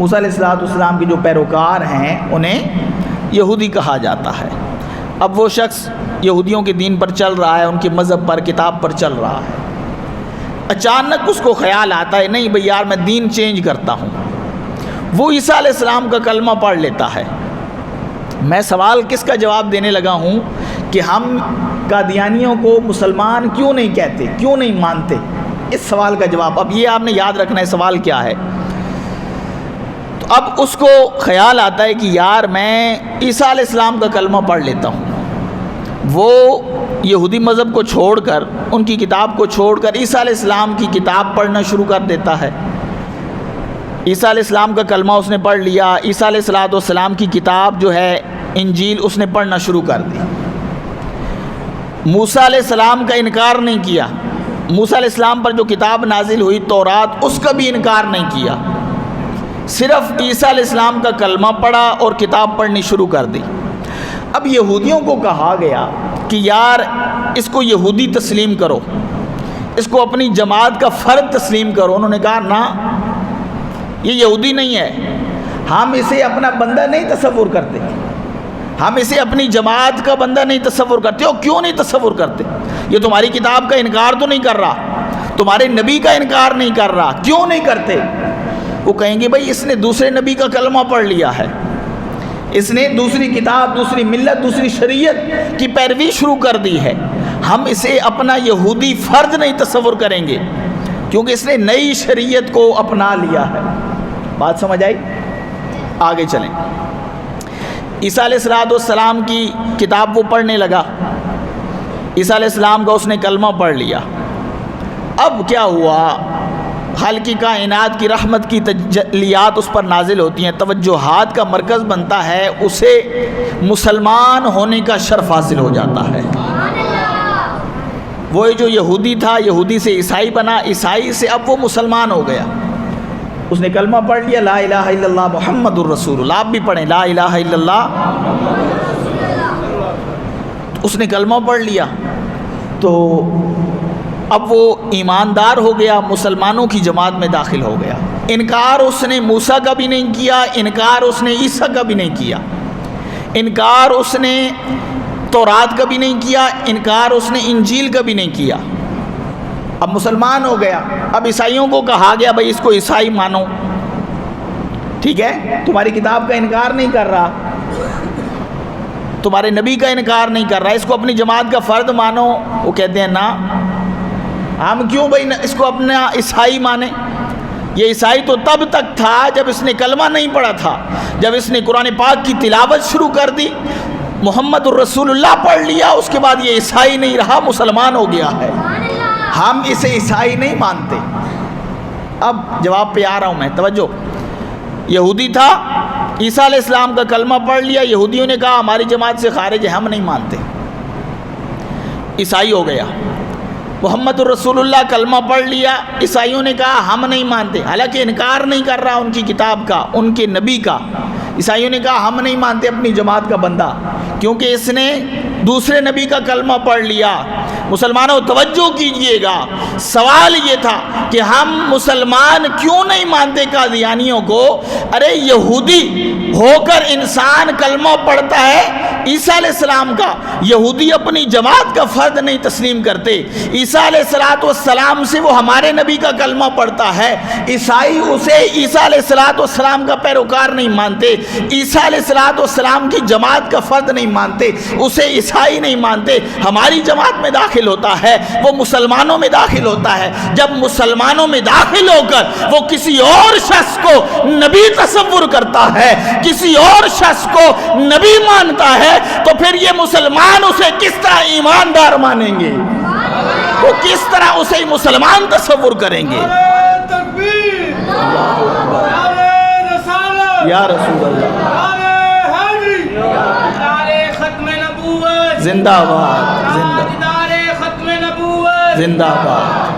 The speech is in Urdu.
موسیٰ علیہ السلام کے جو پیروکار ہیں انہیں یہودی کہا جاتا ہے۔ اب وہ شخص یہودیوں کے دین پر چل رہا ہے، ان کے مذہب پر، کتاب پر چل رہا ہے۔ اچانک اس کو خیال آتا ہے نہیں بھئی یار میں دین چینج کرتا ہوں، وہ عیسیٰ علیہ السلام کا کلمہ پڑھ لیتا ہے۔ میں سوال کس کا جواب دینے لگا ہوں کہ ہم قادیانیوں کو مسلمان کیوں نہیں کہتے، کیوں نہیں مانتے، اس سوال کا جواب اب یہ آپ نے یاد رکھنا ہے سوال کیا ہے۔ تو اب اس کو خیال آتا ہے کہ یار میں عیسیٰ علیہ السلام کا کلمہ پڑھ لیتا ہوں۔ وہ یہودی مذہب کو چھوڑ کر، ان کی کتاب کو چھوڑ کر عیسیٰ علیہ السلام کی کتاب پڑھنا شروع کر دیتا ہے۔ عیسیٰ علیہ السلام کا کلمہ اس نے پڑھ لیا، عیسیٰ علیہ السلام کی کتاب جو ہے انجیل اس نے پڑھنا شروع کر دی۔ موسیٰ علیہ السلام کا انکار نہیں کیا، موسیٰ علیہ السلام پر جو کتاب نازل ہوئی تورات اس کا بھی انکار نہیں کیا، صرف عیسیٰ علیہ السلام کا کلمہ پڑھا اور کتاب پڑھنی شروع کر دی۔ اب یہودیوں کو کہا گیا کہ یار اس کو یہودی تسلیم کرو، اس کو اپنی جماعت کا فرد تسلیم کرو۔ انہوں نے کہا نہ، یہ یہودی نہیں ہے، ہم اسے اپنا بندہ نہیں تصور کرتے، ہم اسے اپنی جماعت کا بندہ نہیں تصور کرتے۔ اور کیوں نہیں تصور کرتے؟ یہ تمہاری کتاب کا انکار تو نہیں کر رہا، تمہارے نبی کا انکار نہیں کر رہا، کیوں نہیں کرتے؟ وہ کہیں گے بھائی اس نے دوسرے نبی کا کلمہ پڑھ لیا ہے، اس نے دوسری کتاب، دوسری ملت، دوسری شریعت کی پیروی شروع کر دی ہے، ہم اسے اپنا یہودی فرد نہیں تصور کریں گے کیونکہ اس نے نئی شریعت کو اپنا لیا ہے۔ بات سمجھ آئی؟ آگے چلیں۔ عیسیٰ علیہ السلام کی کتاب وہ پڑھنے لگا، عیسیٰ علیہ السلام کا اس نے کلمہ پڑھ لیا۔ اب کیا ہوا؟ خالق کائنات کی رحمت کی تجلیات اس پر نازل ہوتی ہیں، توجہات کا مرکز بنتا ہے، اسے مسلمان ہونے کا شرف حاصل ہو جاتا ہے۔ وہ جو یہودی تھا، یہودی سے عیسائی بنا، عیسائی سے اب وہ مسلمان ہو گیا۔ اس نے کلمہ پڑھ لیا، لا الہ الا اللہ محمد الرسول اللہ۔ آپ بھی پڑھیں لا الہ الا اللہ۔ اس نے کلمہ پڑھ لیا تو اب وہ ایماندار ہو گیا، مسلمانوں کی جماعت میں داخل ہو گیا۔ انکار اس نے موسیٰ کا بھی نہیں کیا، انکار اس نے عیسیٰ کا بھی نہیں کیا، انکار اس نے تورات کا بھی نہیں کیا، انکار اس نے انجیل کا بھی نہیں کیا۔ اب مسلمان ہو گیا۔ اب عیسائیوں کو کہا گیا بھائی اس کو عیسائی مانو، ٹھیک ہے، تمہاری کتاب کا انکار نہیں کر رہا، تمہارے نبی کا انکار نہیں کر رہا، اس کو اپنی جماعت کا فرد مانو۔ وہ کہتے ہیں نا، ہم کیوں بھائی اس کو اپنا عیسائی مانیں؟ یہ عیسائی تو تب تک تھا جب اس نے کلمہ نہیں پڑھا تھا، جب اس نے قرآن پاک کی تلاوت شروع کر دی، محمد الرسول اللہ پڑھ لیا، اس کے بعد یہ عیسائی نہیں رہا، مسلمان ہو گیا ہے۔ ہم اسے عیسائی نہیں مانتے۔ اب جواب پہ آ رہا ہوں میں، توجہ۔ یہودی تھا، عیسیٰ علیہ السلام کا کلمہ پڑھ لیا، یہودیوں نے کہا ہماری جماعت سے خارج ہے، ہم نہیں مانتے، عیسائی ہو گیا۔ محمد الرسول اللہ کلمہ پڑھ لیا، عیسائیوں نے کہا ہم نہیں مانتے، حالانکہ انکار نہیں کر رہا ان کی کتاب کا، ان کے نبی کا۔ عیسائیوں نے کہا ہم نہیں مانتے اپنی جماعت کا بندہ کیونکہ اس نے دوسرے نبی کا کلمہ پڑھ لیا۔ مسلمانوں توجہ کیجئے گا، سوال یہ تھا کہ ہم مسلمان کیوں نہیں مانتے قادیانیوں کو؟ ارے یہودی ہو کر انسان کلمہ پڑھتا ہے عیسیٰ علیہ السلام کا، یہودی اپنی جماعت کا فرد نہیں تسلیم کرتے۔ عیسیٰ علیہ السلام سے وہ ہمارے نبی کا کلمہ پڑھتا ہے، عیسائی اسے عیسیٰ علیہ السلام کا پیروکار نہیں مانتے، عیسیٰ علیہ السلام کی جماعت کا فرد نہیں مانتے، اسے عیسائی نہیں مانتے۔ ہماری جماعت میں داخل ہوتا ہے، وہ مسلمانوں میں داخل ہوتا ہے، جب مسلمانوں میں داخل ہو کر وہ کسی اور شخص کو نبی تصور کرتا ہے، کسی اور شخص کو نبی مانتا ہے، تو پھر یہ مسلمان اسے کس طرح ایماندار مانیں گے؟ وہ کس طرح اسے مسلمان تصور کریں گے؟ یا رسول اللہ، زندہ باد، زندہ باد،